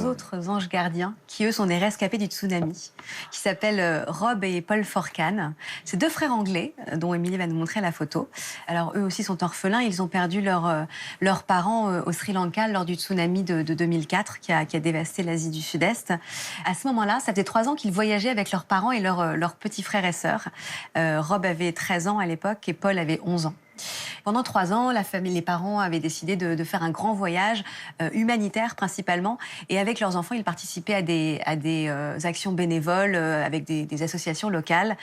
autres anges gardiens qui, eux, sont des rescapés du tsunami, qui s'appellent Rob et Paul Forcan. C'est deux frères anglais, dont Émilie va nous montrer la photo. Alors, eux aussi sont orphelins. Ils ont perdu leurs parents au Sri Lanka lors du tsunami de 2004 qui a dévasté l'Asie du Sud-Est. À ce moment-là, ça faisait 3 ans qu'ils voyageaient avec leurs parents et leurs petits frères et sœurs. Rob avait 13 ans à l'époque et Paul avait 11 ans. Pendant 3 ans, la famille, les parents avaient décidé de faire un grand voyage humanitaire principalement. Et avec leurs enfants, ils participaient à des actions bénévoles avec des associations locales.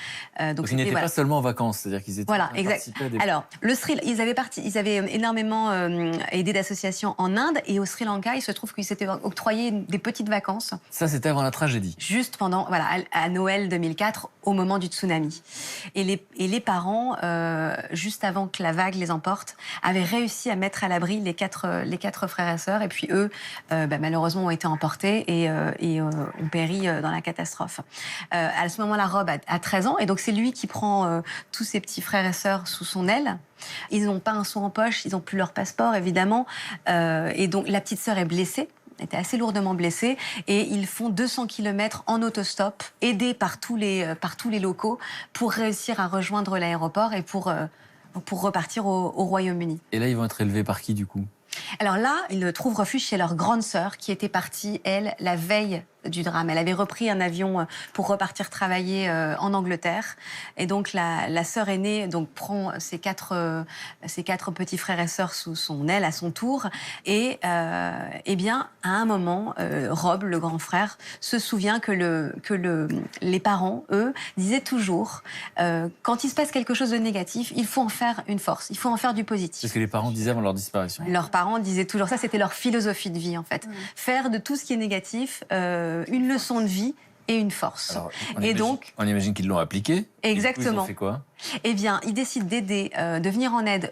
Donc ils n'étaient pas seulement en vacances, c'est-à-dire qu'ils étaient participaient à des... Alors, ils avaient énormément aidé d'associations en Inde et au Sri Lanka. Il se trouve qu'ils s'étaient octroyés des petites vacances. Ça, c'était avant la tragédie. Juste pendant, à Noël 2004, au moment du tsunami. Et les parents, juste avant que la vague les emporte, avaient réussi à mettre à l'abri les quatre frères et sœurs. Et puis eux, malheureusement, ont été emportés et ont péri dans la catastrophe. À ce moment-là, Rob a 13 ans. Et donc, c'est lui qui prend tous ses petits frères et sœurs sous son aile. Ils n'ont pas un sou en poche, ils n'ont plus leur passeport, évidemment. Et donc, la petite sœur est blessée. Était assez lourdement blessés et ils font 200 km en autostop, aidés par tous les locaux pour réussir à rejoindre l'aéroport et pour repartir au Royaume-Uni. Et là, ils vont être élevés par qui, du coup ? Alors là, ils trouvent refuge chez leur grande sœur qui était partie, elle, la veille du drame. Elle avait repris un avion pour repartir travailler en Angleterre. Et donc, la sœur aînée prend ses quatre petits frères et sœurs sous son aile à son tour. Et à un moment, Rob, le grand frère, se souvient que les parents, eux, disaient toujours quand il se passe quelque chose de négatif, il faut en faire une force, il faut en faire du positif. C'est ce que les parents disaient avant leur disparition. Leurs parents disaient toujours ça, c'était leur philosophie de vie, en fait. Faire de tout ce qui est négatif une leçon de vie et une force. Alors, on imagine qu'ils l'ont appliqué. Exactement. Et du coup, ils ont fait quoi ? Eh bien, ils décident d'aider, de venir en aide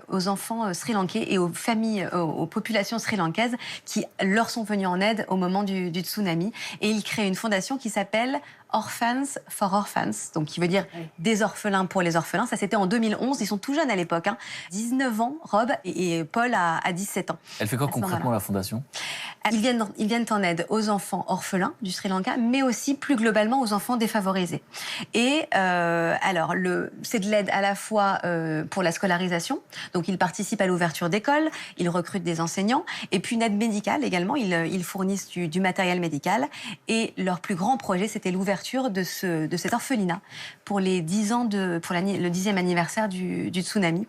aux enfants sri-lankais et aux familles, aux populations sri-lankaises qui leur sont venues en aide au moment du tsunami. Et ils créent une fondation qui s'appelle Orphans for Orphans, donc qui veut dire des orphelins pour les orphelins. Ça, c'était en 2011. Ils sont tout jeunes à l'époque. 19 ans, Rob, et Paul a 17 ans. Elle fait quoi concrètement, la fondation ? Ils viennent en aide aux enfants orphelins du Sri Lanka, mais aussi plus globalement aux enfants défavorisés. Et c'est de l'aide à la fois pour la scolarisation, donc ils participent à l'ouverture d'écoles, ils recrutent des enseignants, et puis une aide médicale également, ils fournissent du matériel médical. Et leur plus grand projet, c'était l'ouverture de cet orphelinat pour le 10e anniversaire du tsunami.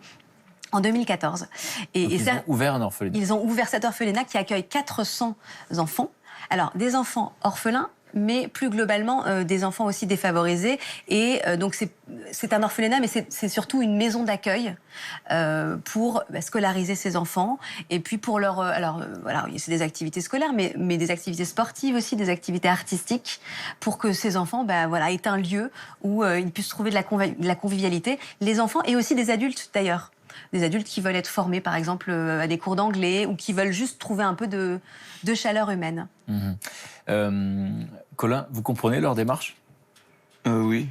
En 2014. Ils ont ouvert un orphelinat. Ils ont ouvert cet orphelinat qui accueille 400 enfants. Alors, des enfants orphelins, mais plus globalement, des enfants aussi défavorisés. Et donc, c'est un orphelinat, mais c'est surtout une maison d'accueil pour scolariser ces enfants. Et puis, pour c'est des activités scolaires, mais des activités sportives aussi, des activités artistiques, pour que ces enfants aient un lieu où ils puissent trouver de la convivialité. Les enfants et aussi des adultes, d'ailleurs. Des adultes qui veulent être formés, par exemple, à des cours d'anglais ou qui veulent juste trouver un peu de chaleur humaine. Colin, vous comprenez leur démarche ? Oui.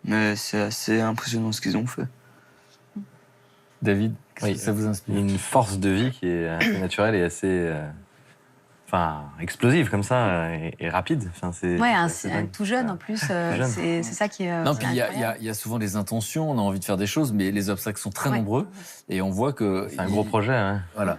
Mais c'est assez impressionnant ce qu'ils ont fait. David, ça vous inspire ? Une force de vie qui est assez naturelle et assez... explosive comme ça et rapide. Un tout jeune en plus, c'est ça qui est. Non, puis il y a souvent des intentions, on a envie de faire des choses, mais les obstacles sont très nombreux et on voit que c'est un gros projet. Hein. Voilà,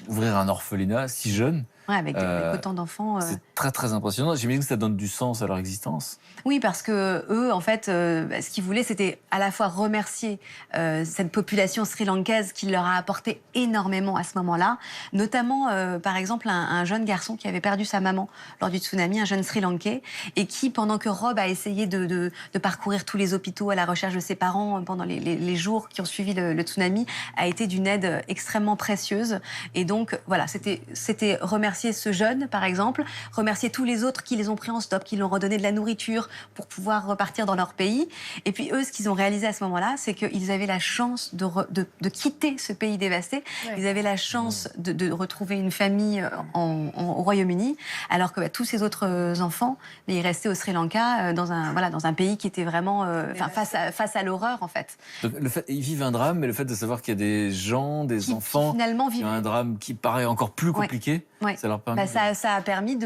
ouvrir un orphelinat si jeune. Avec autant d'enfants. C'est très très impressionnant. J'imagine que ça donne du sens à leur existence. Oui, parce que eux, en fait, ce qu'ils voulaient, c'était à la fois remercier cette population sri-lankaise qui leur a apporté énormément à ce moment-là, notamment, par exemple, un jeune garçon qui avait perdu sa maman lors du tsunami, un jeune sri-lankais, et qui, pendant que Rob a essayé de parcourir tous les hôpitaux à la recherche de ses parents pendant les jours qui ont suivi le tsunami, a été d'une aide extrêmement précieuse. Et donc, voilà, c'était remercier ce jeune, par exemple, remercier tous les autres qui les ont pris en stop, qui leur ont redonné de la nourriture pour pouvoir repartir dans leur pays. Et puis eux, ce qu'ils ont réalisé à ce moment-là, c'est qu'ils avaient la chance de quitter ce pays dévasté. Ouais. Ils avaient la chance de retrouver une famille au Royaume-Uni, alors que tous ces autres enfants, ils restaient au Sri Lanka, dans un pays qui était vraiment face à l'horreur, en fait. Donc, ils vivent un drame, mais le fait de savoir qu'il y a des gens, des enfants, qui finalement vivent un drame qui paraît encore plus compliqué, Ça leur permet. Ça a permis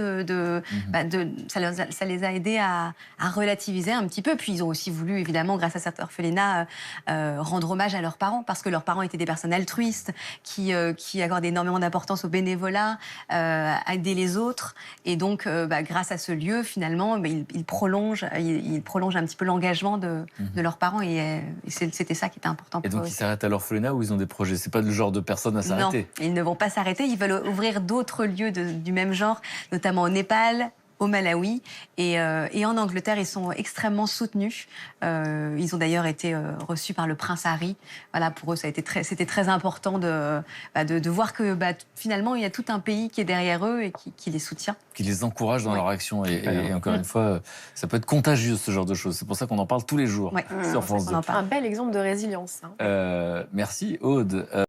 ça les a aidés à relativiser un petit peu. Puis ils ont aussi voulu, évidemment, grâce à cet orphelinat, rendre hommage à leurs parents, parce que leurs parents étaient des personnes altruistes, qui accordaient énormément d'importance au bénévolat, à aider les autres. Et donc, grâce à ce lieu, finalement, ils prolongent un petit peu l'engagement de leurs parents. Et c'était ça qui était important pour Et donc eux ils aussi. s'arrêtent à l'orphelinat ou ils ont des projets? C'est pas le genre de personnes à s'arrêter. Non, ils ne vont pas s'arrêter. Ils veulent ouvrir d'autres lieux du même genre, notamment au Népal, au Malawi et en Angleterre. Ils sont extrêmement soutenus. Ils ont d'ailleurs été reçus par le prince Harry. Voilà, pour eux, c'était très important de voir que finalement, il y a tout un pays qui est derrière eux et qui les soutient. Qui les encouragent dans leur action. Et encore une fois, ça peut être contagieux, ce genre de choses. C'est pour ça qu'on en parle tous les jours Ouais, sur France 2. on en parle. Un bel exemple de résilience. Hein. Merci, Aude.